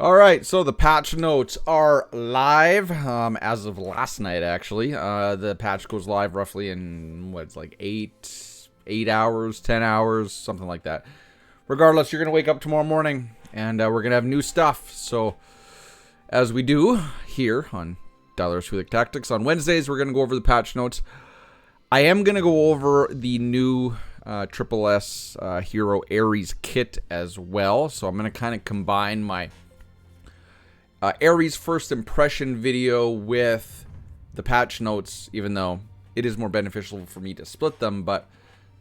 All right, so the patch notes are live as of last night. Actually, the patch goes live roughly in what's like 8 hours, 10 hours, something like that. Regardless, you're gonna wake up tomorrow morning and we're gonna have new stuff. So, as we do here on Dallas Tactics on Wednesdays, we're gonna go over the patch notes. I am gonna go over the new Triple S Hero Ares kit as well. So I'm gonna kind of combine my Ares first impression video with the patch notes, even though it is more beneficial for me to split them, but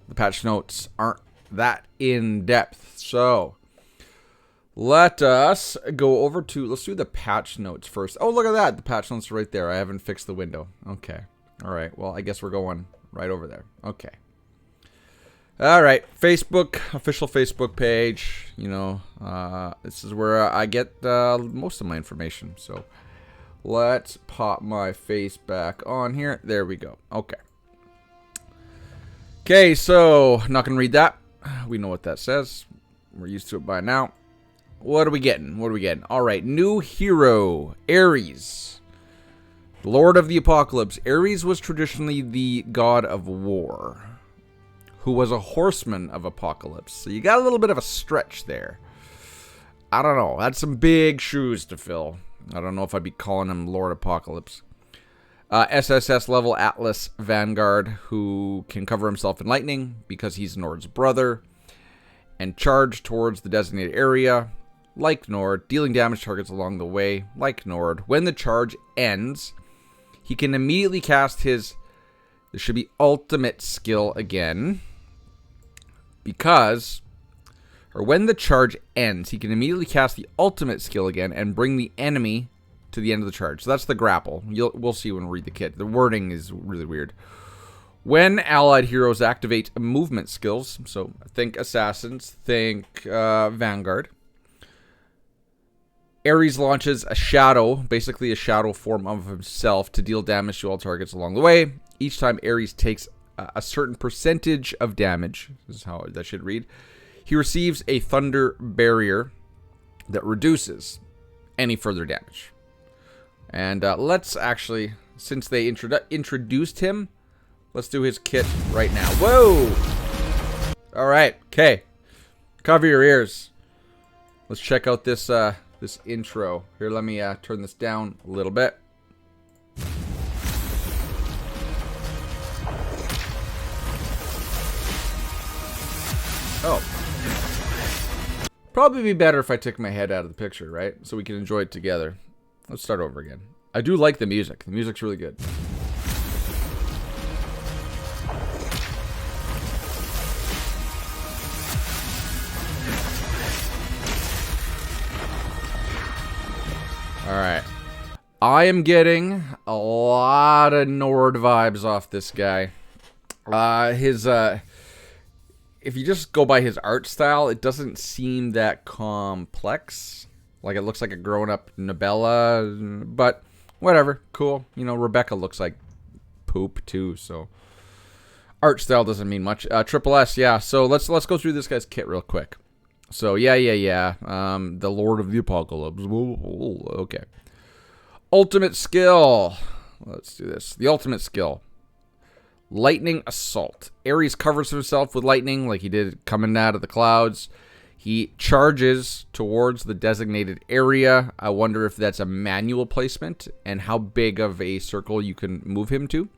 the patch notes aren't that in depth. So let us go over to, let's do the patch notes first. Oh, look at that. The patch notes are right there. I haven't fixed the window. Okay. All right. Well, I guess we're going right over there. Okay. All right, Facebook, official Facebook page, you know, this is where I get most of my information. So let's pop my face back on here. There we go. Okay. Okay, so I'm not going to read that. We know what that says. We're used to it by now. What are we getting? What are we getting? All right, new hero, Ares, Lord of the Apocalypse. Ares was traditionally the god of war, who was a horseman of apocalypse. So you got a little bit of a stretch there. I don't know. That's some big shoes to fill. I don't know if I'd be calling him Lord Apocalypse. SSS level Atlas Vanguard, who can cover himself in lightning because he's Nord's brother, and charge towards the designated area, like Nord, dealing damage to targets along the way, like Nord. When the charge ends, he can immediately cast his, there should be ultimate skill again, because, or when the charge ends, he can immediately cast the ultimate skill again and bring the enemy to the end of the charge. So that's the grapple. We'll see when we read the kit. The wording is really weird. When allied heroes activate movement skills, so think assassins, think Vanguard, Ares launches a shadow, basically a shadow form of himself, to deal damage to all targets along the way. Each time Ares takes a certain percentage of damage, this is how that should read, he receives a thunder barrier that reduces any further damage. And let's actually, since they introduced him, let's do his kit right now. Whoa! All right, okay. Cover your ears. Let's check out this this intro. Here, let me turn this down a little bit. Oh. Probably be better if I took my head out of the picture, right? So we can enjoy it together. Let's start over again. I do like the music. The music's really good. Alright. I am getting a lot of Nord vibes off this guy. If you just go by his art style, it doesn't seem that complex. Like, it looks like a grown-up Nabella, but whatever. Cool. You know, Rebecca looks like poop, too, so art style doesn't mean much. Triple S, yeah. So let's go through this guy's kit real quick. So, yeah. The Lord of the Apocalypse. Okay. Ultimate skill. Let's do this. The ultimate skill. Lightning Assault. Ares covers himself with lightning like he did coming out of the clouds. He charges towards the designated area. I wonder if that's a manual placement and how big of a circle you can move him to.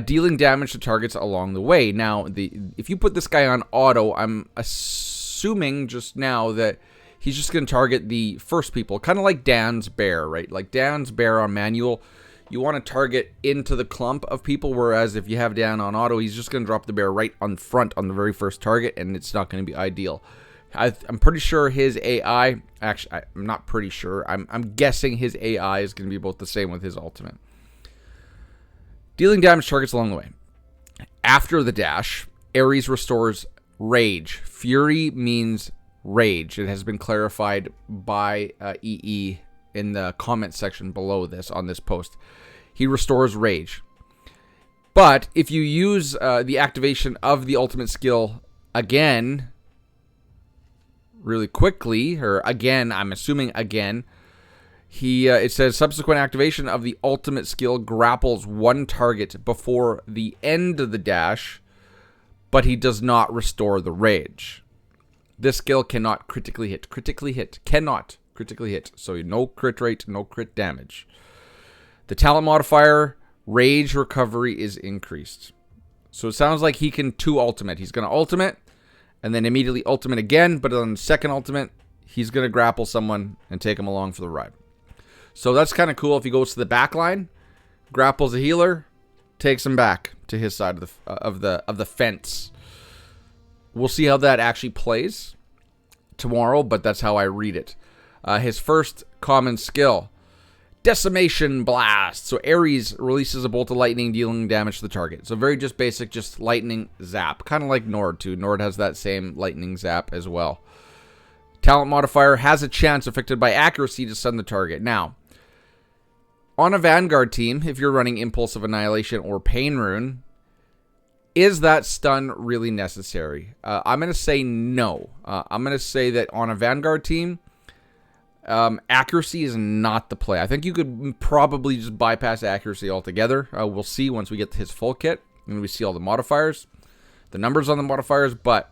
Dealing damage to targets along the way. Now, if you put this guy on auto, I'm assuming just now that he's just going to target the first people. Kind of like Dan's Bear, right? Like Dan's Bear on manual, you want to target into the clump of people, whereas if you have Dan on auto, he's just going to drop the bear right on front on the very first target, and it's not going to be ideal. I'm pretty sure his AI, actually, I'm not pretty sure, I'm guessing his AI is going to be about the same with his ultimate. Dealing damage to targets along the way. After the dash, Ares restores Rage. Fury means rage. It has been clarified by EE in the comment section below this on this post. He restores Rage. But if you use the activation of the ultimate skill again, really quickly, or again, I'm assuming again. It says subsequent activation of the ultimate skill grapples one target before the end of the dash, but he does not restore the rage. This skill cannot critically hit. Cannot critically hit. So no crit rate, no crit damage. The talent modifier, rage recovery, is increased. So it sounds like he can 2 ultimate. He's going to ultimate, and then immediately ultimate again, but on the second ultimate, he's going to grapple someone and take him along for the ride. So that's kind of cool. If he goes to the back line, grapples a healer, takes him back to his side of the fence. We'll see how that actually plays tomorrow, but that's how I read it. His first common skill, Decimation Blast. So Ares releases a bolt of lightning, dealing damage to the target. So very just basic, just lightning zap. Kind of like Nord too. Nord has that same lightning zap as well. Talent modifier, has a chance affected by accuracy to stun the target. Now, on a Vanguard team, if you're running Impulse of Annihilation or Pain Rune, is that stun really necessary? I'm going to say no. I'm going to say that on a Vanguard team, accuracy is not the play. I think you could probably just bypass accuracy altogether. We'll see once we get his full kit and we see all the modifiers, the numbers on the modifiers, but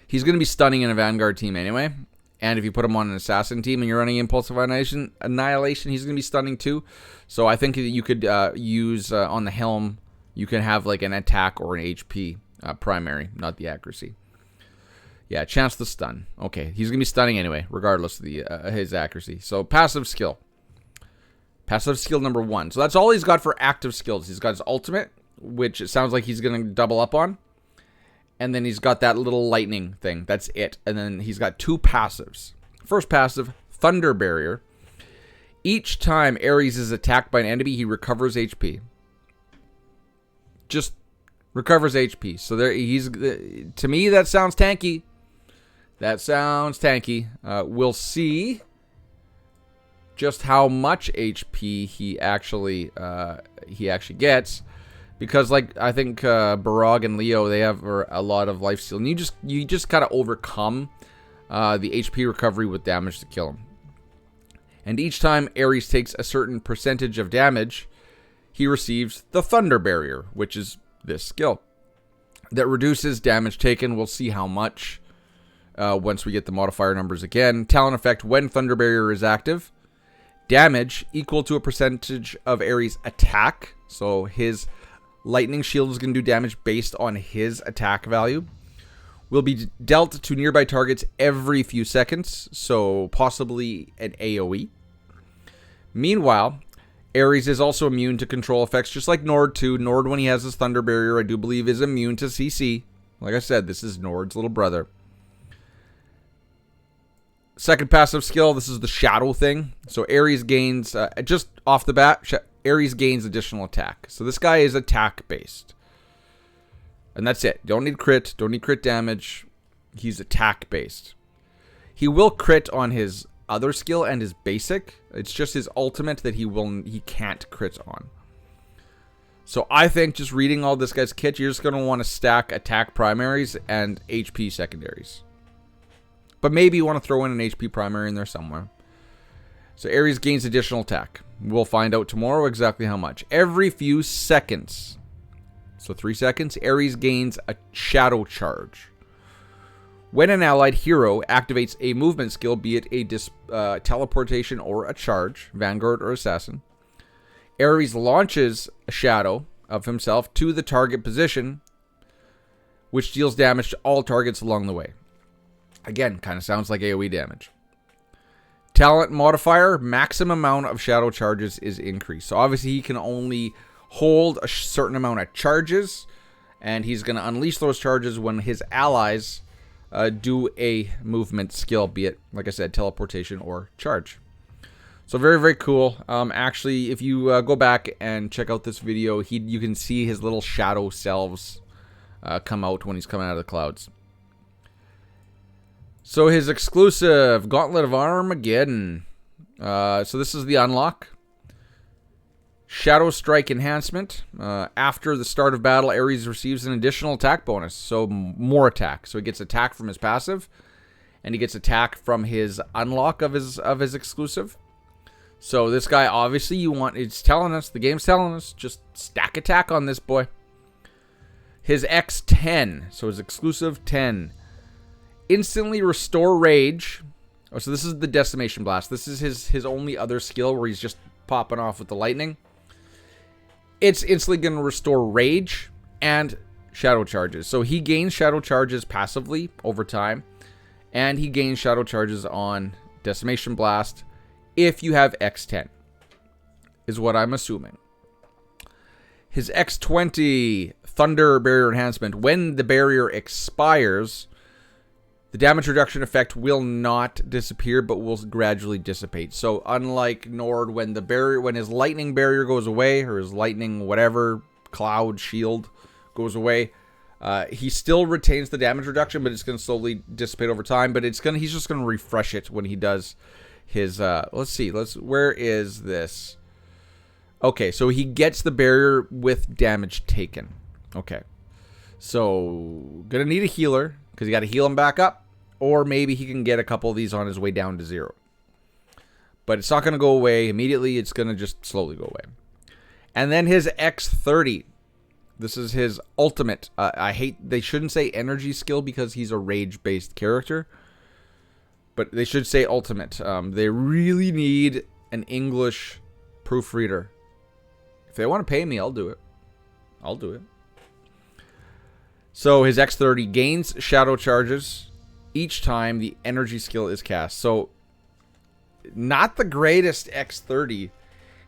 he's going to be stunning in a Vanguard team anyway. And if you put him on an Assassin team and you're running Impulse of Annihilation, he's going to be stunning too. So I think that you could use on the Helm, you can have like an attack or an HP primary, not the accuracy. Yeah, chance to stun. Okay, he's going to be stunning anyway, regardless of his accuracy. So passive skill. Passive skill number 1. So that's all he's got for active skills. He's got his ultimate, which it sounds like he's going to double up on. And then he's got that little lightning thing. That's it. And then he's got 2 passives. First passive, Thunder Barrier. Each time Ares is attacked by an enemy, he recovers HP. Just recovers HP. So there, to me, that sounds tanky. We'll see just how much HP he actually gets. Because, like, I think Barag and Leo, they have a lot of life steal. And you just gotta overcome the HP recovery with damage to kill him. And each time Ares takes a certain percentage of damage, he receives the Thunder Barrier, which is this skill that reduces damage taken. We'll see how much once we get the modifier numbers again. Talent effect, when Thunder Barrier is active, damage equal to a percentage of Ares' attack. So his Lightning Shield is going to do damage based on his attack value. Will be dealt to nearby targets every few seconds, so possibly an AoE. Meanwhile, Ares is also immune to control effects, just like Nord too. Nord, when he has his Thunder Barrier, I do believe is immune to CC. Like I said, this is Nord's little brother. Second passive skill, this is the Shadow thing. So Ares gains, just off the bat, Ares gains additional attack. So this guy is attack-based. And that's it. Don't need crit damage. He's attack-based. He will crit on his other skill and his basic. It's just his ultimate that he can't crit on. So I think just reading all this guy's kit, you're just going to want to stack attack primaries and HP secondaries. But maybe you want to throw in an HP primary in there somewhere. So Ares gains additional attack. We'll find out tomorrow exactly how much. Every few seconds, so 3 seconds, Ares gains a shadow charge. When an allied hero activates a movement skill, be it a teleportation or a charge, Vanguard or Assassin, Ares launches a shadow of himself to the target position, which deals damage to all targets along the way. Again, kind of sounds like AoE damage. Talent modifier, maximum amount of shadow charges is increased. So obviously he can only hold a certain amount of charges, and he's going to unleash those charges when his allies do a movement skill, be it, like I said, teleportation or charge. So very, very cool. Actually, if you go back and check out this video, you can see his little shadow selves come out when he's coming out of the clouds. So his exclusive Gauntlet of Armageddon. So this is the unlock. Shadow Strike Enhancement. After the start of battle, Ares receives an additional attack bonus. So more attack. So he gets attack from his passive. and he gets attack from his unlock of his exclusive. So this guy, obviously, it's telling us, the game's telling us, just stack attack on this boy. His X10, so his exclusive 10. Instantly restore rage. Oh, so this is the decimation blast. This is his only other skill where he's just popping off with the lightning. It's instantly going to restore rage and shadow charges. So he gains shadow charges passively over time, and he gains shadow charges on decimation blast if you have X10, is what I'm assuming. His X20 Thunder Barrier Enhancement. When the barrier expires, the damage reduction effect will not disappear, but will gradually dissipate. So unlike Nord, when his lightning barrier goes away, or his lightning whatever cloud shield goes away, he still retains the damage reduction, but it's going to slowly dissipate over time. But he's just going to refresh it when he does his. Let's see. Where is this? Okay, so he gets the barrier with damage taken. Okay, so gonna need a healer because you got to heal him back up, or maybe he can get a couple of these on his way down to 0. But it's not gonna go away immediately. It's gonna just slowly go away. And then his X30. This is his ultimate. They shouldn't say energy skill because he's a rage-based character, but they should say ultimate. They really need an English proofreader. If they want to pay me, I'll do it. I'll do it. So his X30 gains shadow charges each time the energy skill is cast. So not the greatest X30.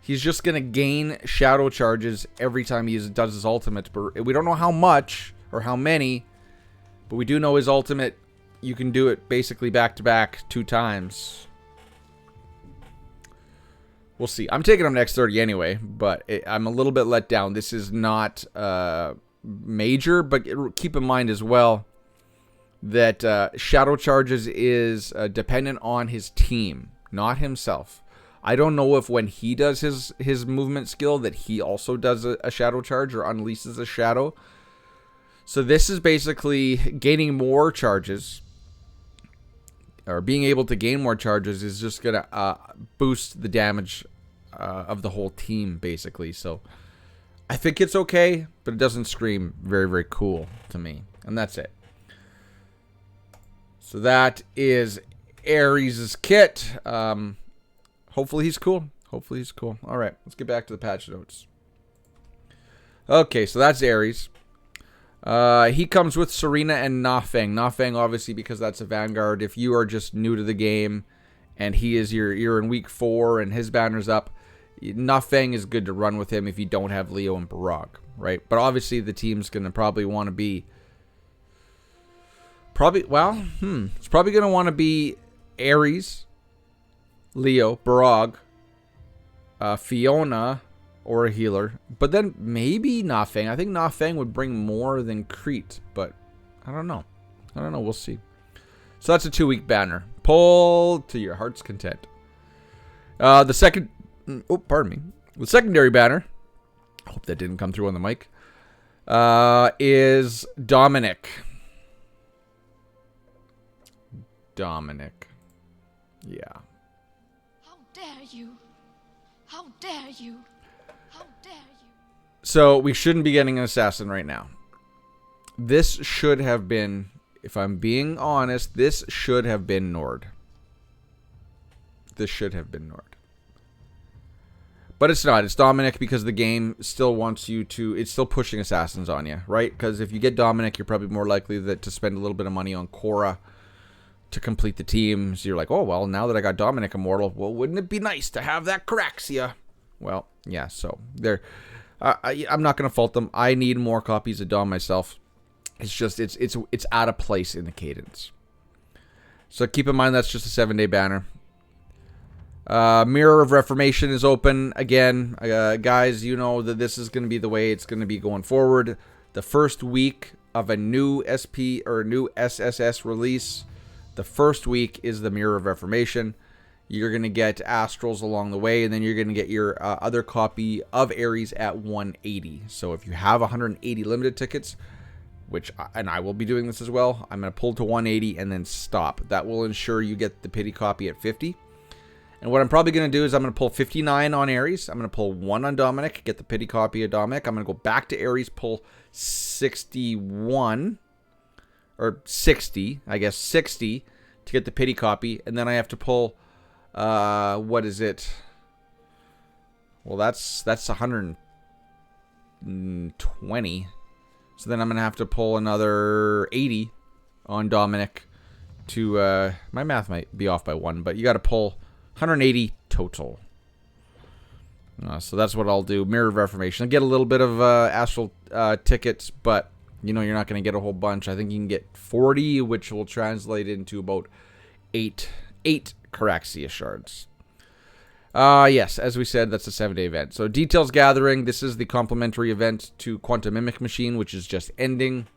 He's just going to gain shadow charges every time he does his ultimate. But we don't know how much or how many, but we do know his ultimate, you can do it basically back-to-back 2 times. We'll see. I'm taking him to X30 anyway, but I'm a little bit let down. This is not major, but keep in mind as well that shadow charges is dependent on his team, not himself. I don't know if when he does his movement skill that he also does a shadow charge or unleashes a shadow. So this is basically gaining more charges, or being able to gain more charges is just going to boost the damage of the whole team, basically. So I think it's okay, but it doesn't scream very, very cool to me. And that's it. So that is Ares' kit. Hopefully he's cool. Hopefully he's cool. All right, let's get back to the patch notes. Okay, so that's Ares. He comes with Serena and Nafeng. Nafeng, obviously, because that's a Vanguard. If you are just new to the game and you're in week 4 and his banner's up, Nafeng is good to run with him if you don't have Leo and Barag, right? But obviously the team's going to probably want to be... It's probably going to want to be Ares, Leo, Barag, Fiona, or a healer. But then maybe Nafeng. I think Nafeng would bring more than Crete, but I don't know. We'll see. So that's a 2-week banner. Pull to your heart's content. The secondary banner, hope that didn't come through on the mic, is Dominic. Yeah. How dare you? How dare you? How dare you? So we shouldn't be getting an assassin right now. This should have been, if I'm being honest, this should have been Nord. This should have been Nord. But it's not. It's Dominic because the game still wants you to... It's still pushing assassins on you, right? Because if you get Dominic, you're probably more likely to spend a little bit of money on Cora to complete the team. So you're like, oh, well, now that I got Dominic Immortal, well, wouldn't it be nice to have that Caraxia? Well, yeah, so there... I'm not going to fault them. I need more copies of Dom myself. It's just, it's out of place in the cadence. So keep in mind that's just a 7-day banner. Mirror of Reformation is open again. Guys, you know that this is going to be the way it's going to be going forward. The first week of a new SP or new SSS release, the first week is the Mirror of Reformation. You're going to get Astrals along the way, and then you're going to get your other copy of Ares at 180. So if you have 180 limited tickets, and I will be doing this as well. I'm going to pull to 180 and then stop. That will ensure you get the pity copy at 50. And what I'm probably going to do is I'm going to pull 59 on Ares. I'm going to pull 1 on Dominic, get the pity copy of Dominic. I'm going to go back to Ares, pull 61, or 60, I guess 60 to get the pity copy. And then I have to pull, what is it? Well, that's 120. So then I'm going to have to pull another 80 on Dominic to, my math might be off by 1, but you got to pull 180 total. So that's what I'll do. Mirror of Reformation. I'll get a little bit of astral tickets, but you know you're not going to get a whole bunch. I think you can get 40, which will translate into about 8 Caraxia shards. Yes, as we said, that's a 7-day event. So Details Gathering. This is the complimentary event to Quantum Mimic Machine, which is just ending.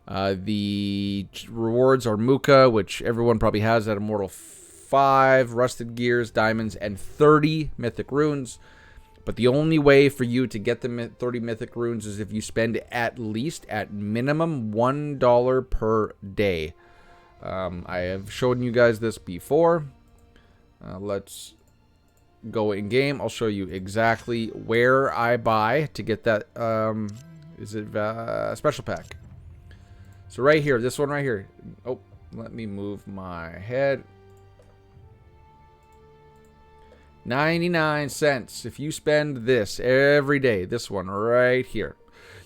The rewards are Muka, which everyone probably has at Immortal 5, Rusted Gears, Diamonds, and 30 Mythic Runes. But the only way for you to get the 30 Mythic Runes is if you spend at minimum $1 per day. I have shown you guys this before. Let's go in game. I'll show you exactly where I buy to get that. Is it special pack? So right here, this one right here. Oh, let me move my head. 99 cents. If you spend this every day, this one right here.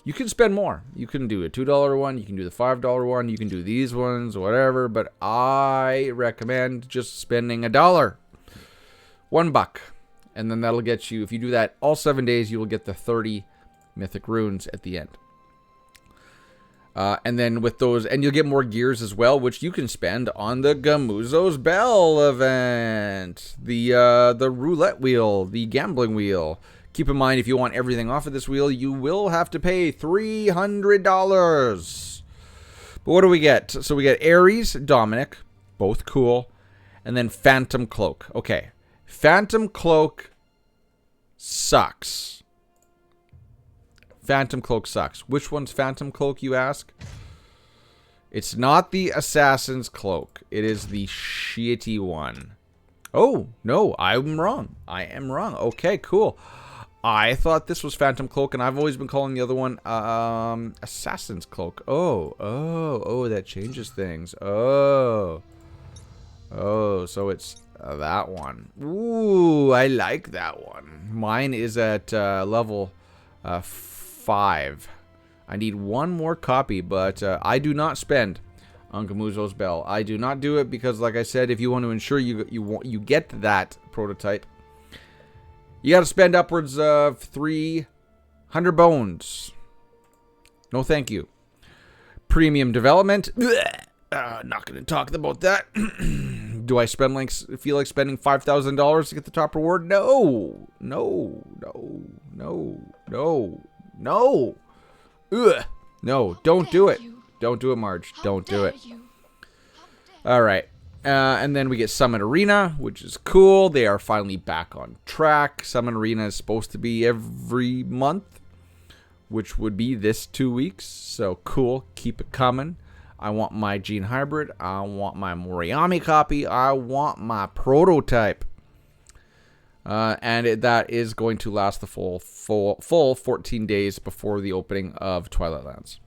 You can spend more. You can do a $2 one. You can do the $5 one. You can do these ones, whatever. But I recommend just spending $1. $1. And then that'll get you, if you do that all 7 days, you will get the 30 Mythic Runes at the end. And then with those, and you'll get more gears as well, which you can spend on the Gamuzo's Bell event. The roulette wheel, the gambling wheel. Keep in mind, if you want everything off of this wheel, you will have to pay $300. But what do we get? So we get Ares, Dominic, both cool. And then Phantom Cloak. Okay. Phantom Cloak sucks. Phantom Cloak sucks. Which one's Phantom Cloak, you ask? It's not the Assassin's Cloak. It is the shitty one. Oh, no, I'm wrong. I am wrong. Okay, cool. I thought this was Phantom Cloak, and I've always been calling the other one Assassin's Cloak. Oh, that changes things. Oh, so it's that one. Ooh, I like that one. Mine is at level 5. I need one more copy, but I do not spend on Gamuzo's Bell. I do not do it because, like I said, if you want to ensure you get that prototype, you got to spend upwards of 300 bones. No, thank you. Premium development. Not going to talk about that. Do I feel like spending $5,000 to get the top reward? No. Ugh. No, don't do it. Don't do it, Marge. Don't do it. All right. And then we get Summon Arena, which is cool. They are finally back on track. Summon Arena is supposed to be every month, which would be this 2 weeks. So cool. Keep it coming. I want my Gene Hybrid. I want my Moriami copy. I want my prototype. And that is going to last the full 14 days before the opening of Twilight Lands.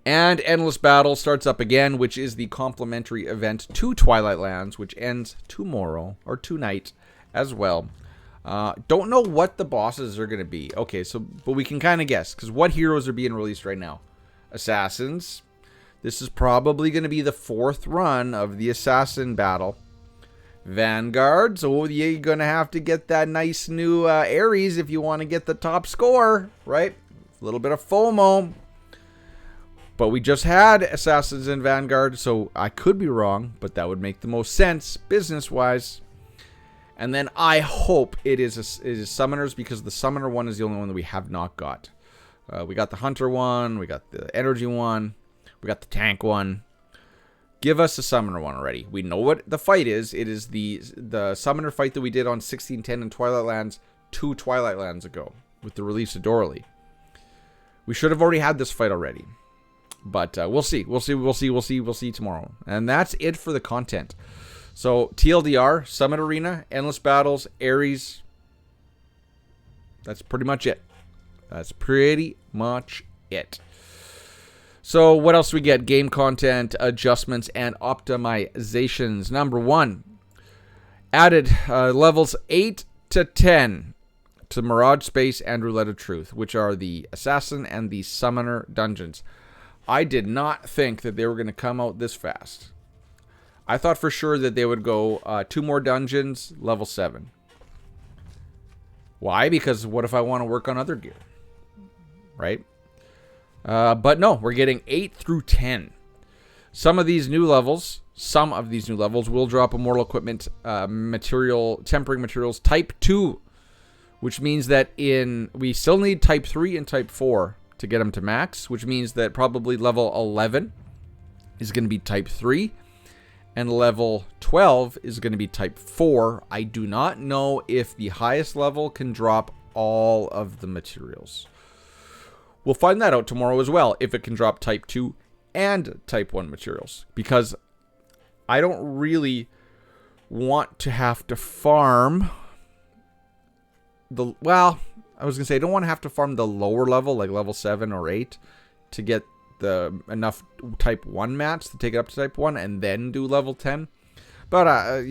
And Endless Battle starts up again, which is the complimentary event to Twilight Lands, which ends tomorrow, or tonight as well. Don't know what the bosses are going to be. Okay, but we can kind of guess, because what heroes are being released right now? Assassins. This is probably going to be the 4th run of the Assassin Battle. Vanguard. So you're going to have to get that nice new Ares if you want to get the top score, right? A little bit of FOMO. But we just had Assassins and Vanguard, so I could be wrong, but that would make the most sense business-wise. And then I hope it is Summoners, because the Summoner one is the only one that we have not got. We got the Hunter one, we got the Energy one, we got the Tank one. Give us a Summoner one already. We know what the fight is. It is the Summoner fight that we did on 1610 in Twilight Lands 2 Twilight Lands ago with the release of Dorley. We should have already had this fight already. But we'll see. We'll see tomorrow. And that's it for the content. So TLDR, Summit Arena, Endless Battles, Ares. That's pretty much it. So what else do we get? Game content, adjustments, and optimizations. Number 1, added levels 8 to 10 to Mirage Space and Roulette of Truth, which are the Assassin and the Summoner dungeons. I did not think that they were going to come out this fast. I thought for sure that they would go 2 more dungeons, level 7. Why? Because what if I want to work on other gear? Right? But no, we're getting 8 through 10. Some of these new levels will drop Immortal Equipment tempering materials type 2, which means that we still need type 3 and type 4 to get them to max, which means that probably level 11 is going to be type 3 and level 12 is going to be type 4. I do not know if the highest level can drop all of the materials. We'll find that out tomorrow as well, if it can drop type 2 and type 1 materials, because I don't really want to have to farm I don't want to have to farm the lower level, like level 7 or 8, to get enough type 1 mats to take it up to type 1 and then do level 10. But,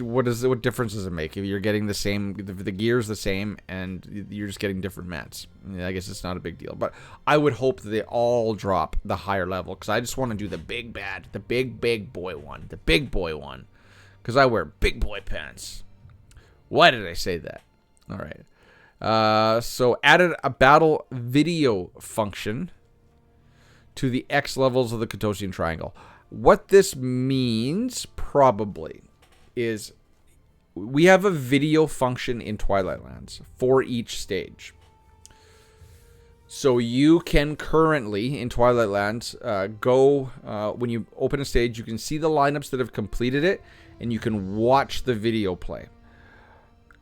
what difference does it make if you're getting the same, the gear's the same, and you're just getting different mats? I guess it's not a big deal. But I would hope that they all drop the higher level, because I just want to do the big bad, the big boy one, the big boy one, because I wear big boy pants. Why did I say that? All right. So added a battle video function to the X levels of the Katosian Triangle. What this means, probably, is we have a video function in Twilight Lands for each stage. So you can currently, in Twilight Lands, when you open a stage, you can see the lineups that have completed it, and you can watch the video play.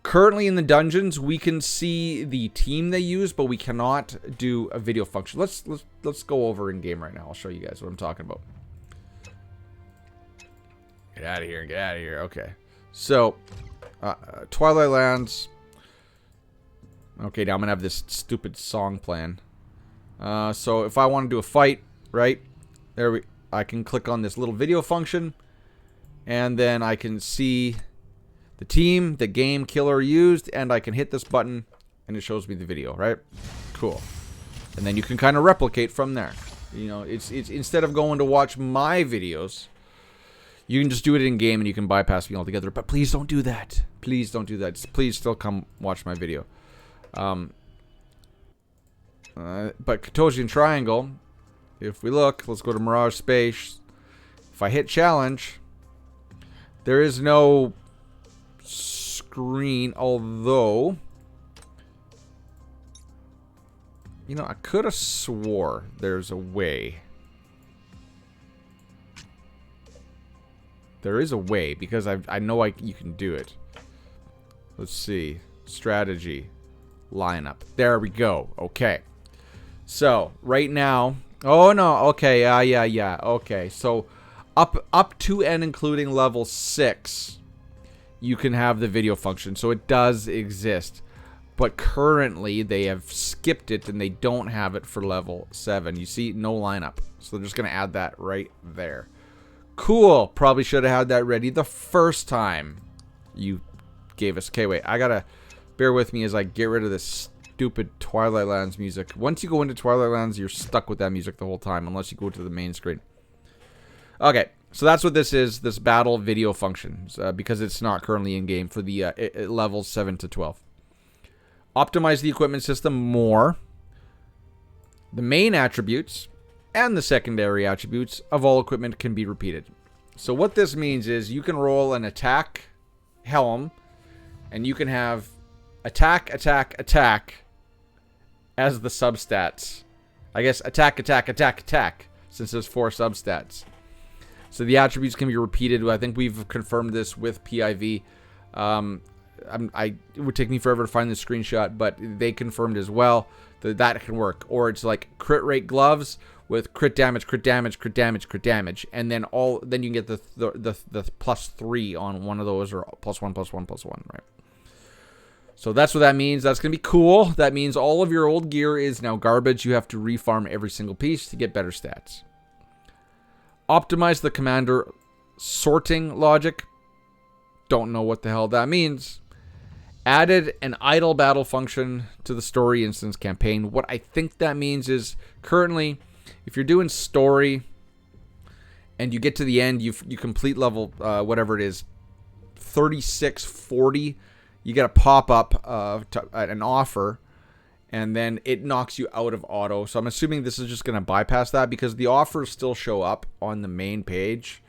Currently in the dungeons, we can see the team they use, but we cannot do a video function. Let's go over in game right now. I'll show you guys what I'm talking about. Get out of here. Okay. So, Twilight Lands. Okay, now I'm going to have this stupid song playing. So, if I want to do a fight, right? I can click on this little video function. And then I can see the team, the game killer used. And I can hit this button. And it shows me the video, right? Cool. And then you can kind of replicate from there. You know, it's instead of going to watch my videos, you can just do it in game and you can bypass me altogether. But please don't do that. Please don't do that. Please still come watch my video. But Katosian Triangle, if we look, let's go to Mirage Space. If I hit challenge, there is no screen, although, you know, I could have swore there's a way. There is a way, because I know you can do it. Let's see. Strategy. Lineup. There we go. Okay. So, right now... Oh, no. Okay. Yeah. Okay. So, up to and including level 6, you can have the video function. So, it does exist. But currently, they have skipped it, and they don't have it for level 7. You see? No lineup. So, they're just going to add that right there. Cool. Probably should have had that ready the first time you gave us. Okay, wait. I gotta bear with me as I get rid of this stupid Twilight Lands music. Once you go into Twilight Lands, you're stuck with that music the whole time unless you go to the main screen. Okay, so that's what this is. This battle video functions because it's not currently in game for the levels 7 to 12. Optimize the equipment system more. The main attributes and the secondary attributes of all equipment can be repeated. So what this means is you can roll an attack helm, and you can have attack as the substats. I guess attack, since there's 4 substats. So the attributes can be repeated. I think we've confirmed this with PIV. it would take me forever to find the screenshot, but they confirmed as well that can work. Or it's like crit rate gloves with crit damage, crit damage, crit damage, crit damage, and then you can get the +3 on one of those, or +1, +1, +1, right? So that's what that means. That's going to be cool. That means all of your old gear is now garbage. You have to refarm every single piece to get better stats. Optimize the commander sorting logic. Don't know what the hell that means. Added an idle battle function to the story instance campaign. What I think that means is currently, if you're doing story and you get to the end, you complete level, whatever it is, 36, 40, you get a pop-up an offer, and then it knocks you out of auto. So I'm assuming this is just going to bypass that, because the offers still show up on the main page.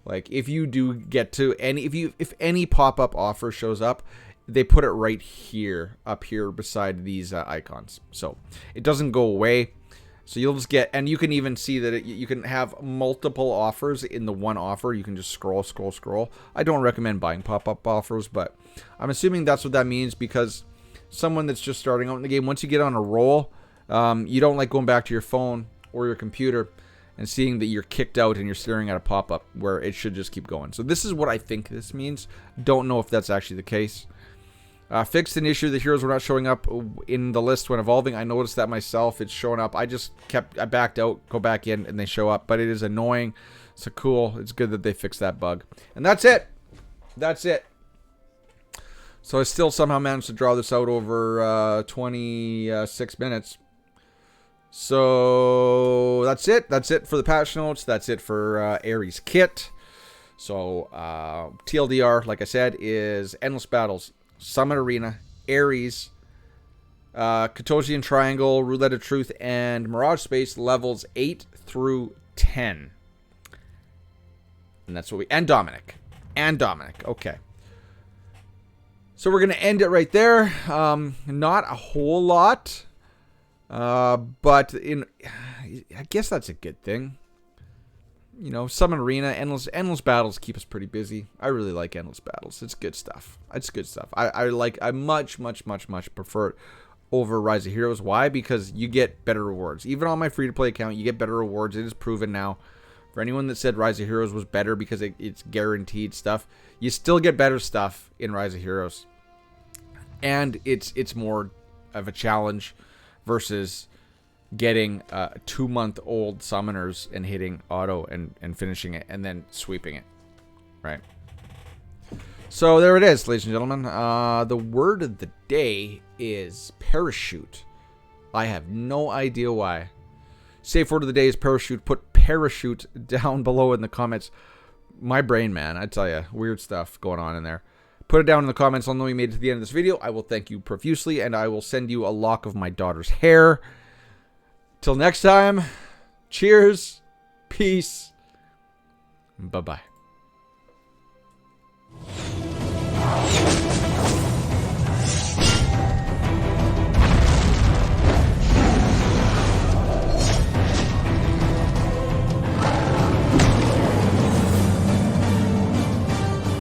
Like, if you do get to if any pop-up offer shows up, they put it right here, up here beside these icons. So it doesn't go away. So you'll just get, and you can even see that you can have multiple offers in the one offer. You can just scroll, scroll, scroll. I don't recommend buying pop-up offers, but I'm assuming that's what that means, because someone that's just starting out in the game, once you get on a roll, you don't like going back to your phone or your computer and seeing that you're kicked out and you're staring at a pop-up where it should just keep going. So this is what I think this means. Don't know if that's actually the case. Fixed an issue that heroes were not showing up in the list when evolving. I noticed that myself. It's showing up. I backed out, go back in, and they show up. But it is annoying. So cool. It's good that they fixed that bug. And that's it. That's it. So I still somehow managed to draw this out over 26 minutes. So that's it. That's it for the patch notes. That's it for Ares Kit. So TLDR, like I said, is Endless Battles, Summit Arena, Ares, Katosian Triangle, Roulette of Truth, and Mirage Space levels 8 through 10. And that's what and Dominic. Okay. So we're going to end it right there. Not a whole lot. But I guess that's a good thing. You know, Summon Arena, endless battles keep us pretty busy. I really like endless battles. It's good stuff. I much prefer it over Rise of Heroes. Why? Because you get better rewards. Even on my free-to-play account, you get better rewards. It is proven now. For anyone that said Rise of Heroes was better because it's guaranteed stuff, you still get better stuff in Rise of Heroes. And it's more of a challenge versus getting 2-month-old summoners and hitting auto and finishing it and then sweeping it. Right. So there it is, ladies and gentlemen. The word of the day is parachute. I have no idea why. Safe word of the day is parachute. Put parachute down below in the comments. My brain, man, I tell you, weird stuff going on in there. Put it down in the comments. I'll know you made it to the end of this video. I will thank you profusely, and I will send you a lock of my daughter's hair. Till next time, cheers, peace, bye-bye.